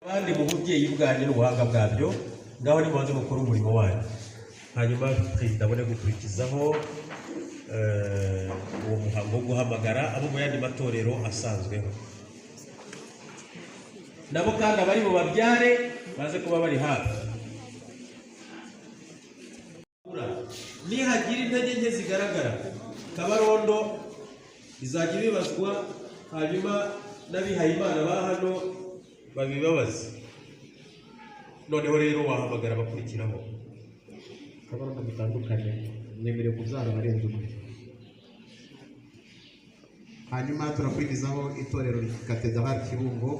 Abandi mu bubyeyi bwanyu n'ubuhanga bwabyo ngaho ni mubanze mukora umurimo wanyu, hanyuma perezida abone gukurikizaho uwo muhango wo guhamagara abo mu yandi matorero asanzweho. Nabo kandi abari mu babyare baze kuba bari hafi. Nihagira intege nke zigaragara, Kabarondo izajya ibibazwa, hanyuma n'abihaye Imana ba hano babibabaze. Noneho rero wahamagara abakurikiraho. Kabarondo bitandukanye mwemerewe kubyara barenze umwe. Hanyuma turakurikizaho itorero Katedrali Kibungo.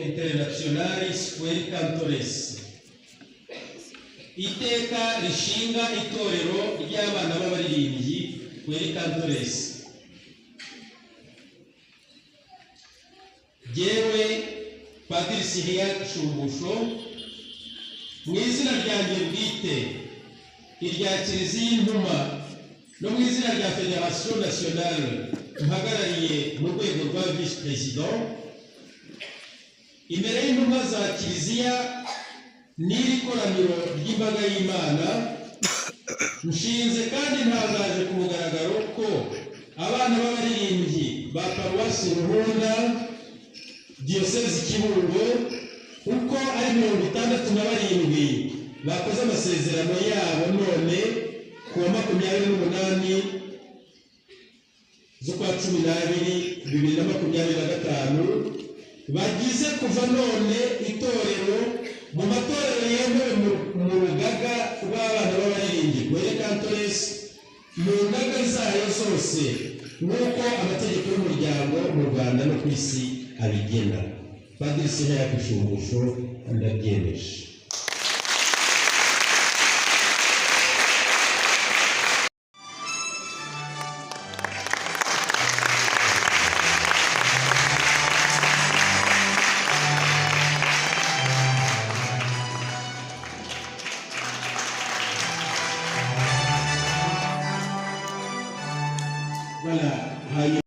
Internationalis Quae Cantores. Iteka rishinga itorero ry'abana b'abaririmbyi Quae Cantores. Jewe Padiri Cyprien Shumbusho, mu izina ryanjye bwite, irya Kiliziya y'Intumwa no mu izina rya Federation Nationale mpagarariye mu rwego rwa Vice President, imbere y'intumwa za Kiliziya n'iri koraniro ry'imbaga y'Imana, nshinze kandi ntangaje ku mugaragaro ko abana b'abaririmbyi ba Paruwasi Ruhunda, Diyosezi Kibungo, uko ari 67 bakoze amasezerano yabo none ku wa 28 z'ukwa 12 2025, bagize kuva none itorero mu matorero yemewe mu rugaga rw'abana b'abaririmbyi Quae Cantores mu ngaga zayo zose nk'uko amategeko y'umuryango mu Rwanda no ku isi abigena. Padiri Cyprien Shumbusho ndabyemeje. Voilà, hanyuma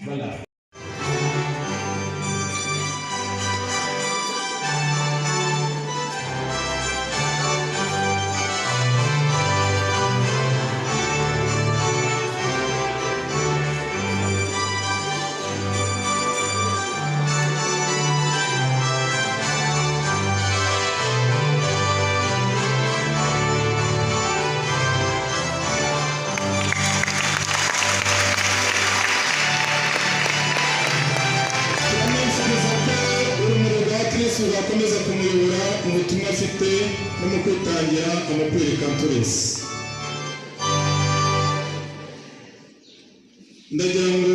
voilà. uzakomeza kumuyobora ubutumwa afite no mu kwitangira amapwiri Kantoresi. Ndagira ngo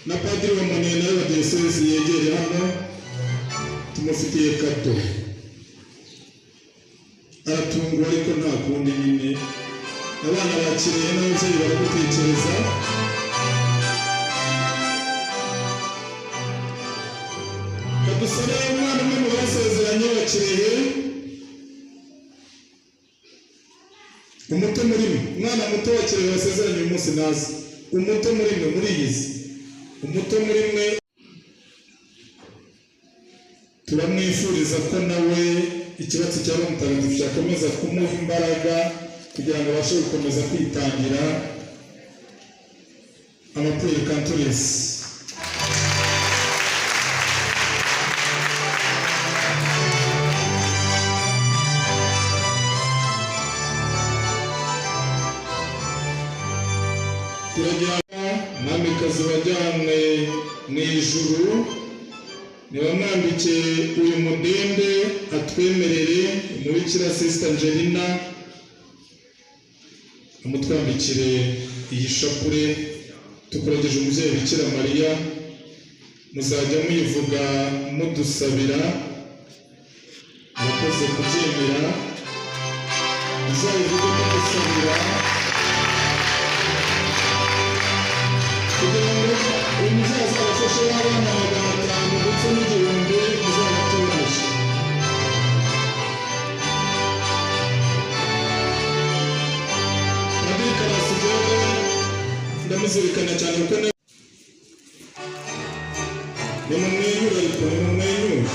na Padiri wa Munene wa Diyosezi yegere hano, tumufitiye kato. Aratungwa ariko nta kundi nyine, abana bakiriye n'ababyeyi baragutekereza. Kadusaba umwana umwe mu basezeranye wa Kirehe, umuto muri mwe, umwana muto wa Kirehe wasezeranye uyu munsi nazi, umuto muri mwe muriyizi, umuto muri mwe turamwifuriza ko nawe ikibatsi cya Roho Mutagatifu cyakomeza kumuha imbaraga kugira ngo abashe gukomeza kwitangira amapwiri Kantoresi. Turajyana Mwamikazi wajyanwe mu ijuru, niwamwambike uyu mudende atwemerere umubikira Sister Angelina amutwambikire iyi shapure. Tukurageje umubyeyi Bikira Mariya, muzajya muyivuga mudusabira, murakoze kubyemera, muzayivuge mudusabira kugira ngo uyu muzaza abafashe abana 500 ndetse n'igihumbi muzabatubashe. Padiri Karasigaye ndamuzirikana cyane kuko nimumwenyura, ariko nimumwenyura.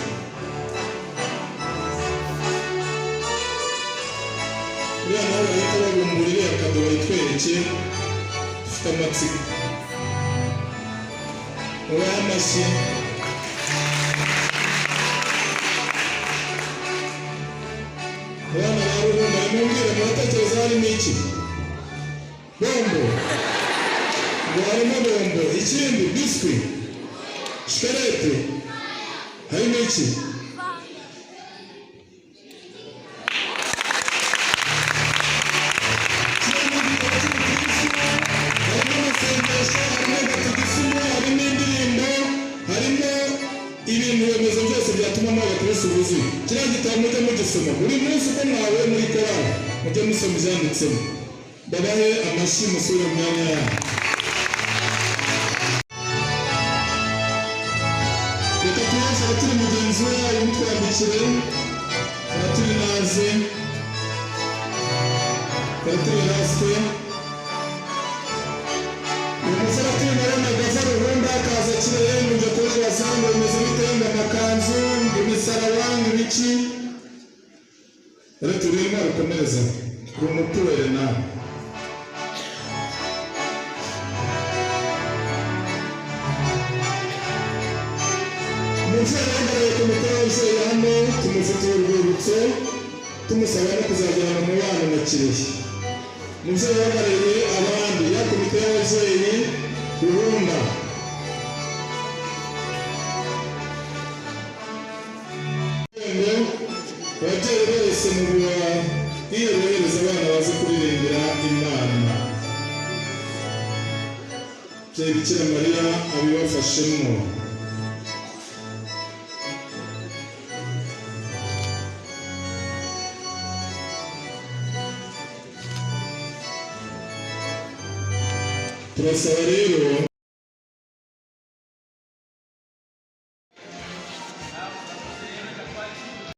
Uriya nawe bahita babumbura iriya kado bayitwereke, dufite amatsiko. Ubahe amashyi. Abana ba Ruhumba nimubwire muratekereza harimo iki? Bombo. Ngo harimo bombo, ikindi biswi, shikarete, harimo iki? Ibintu remezo byose byatuma mwaga Kristo buzuye. Kiriya gitabo mujye mugisoma buri munsi uko mwawe muri korali, mujye musoma ibyanditsemo. Babahe amashyi musubire mu myanya yabo. Reka tuyaze turi mugenzi we yamutwambikire Fratiri naze, Fratiri Raswe, Umufaratiri narona gafara ubundi akaza kirere mu gikorwa wasanga bimeze bitenga amakanzu, imisarabanga ibiki. Rero turimo rukomereza ku mutuwere nawe. Umuvyeyi yambaraye ku mutwe w'abavyeyi hano tumufitiye urwibutso tumusaba no kuzajyana mu bana na Kirehe. Umuvyeyi yambariye abandi ya komite y'abavyeyi Ruhunda. Ababyeyi bose mu iyo bohereza abana baze kuririmbira Imana. Bikira Mariya abibafashemo. Turasaba rero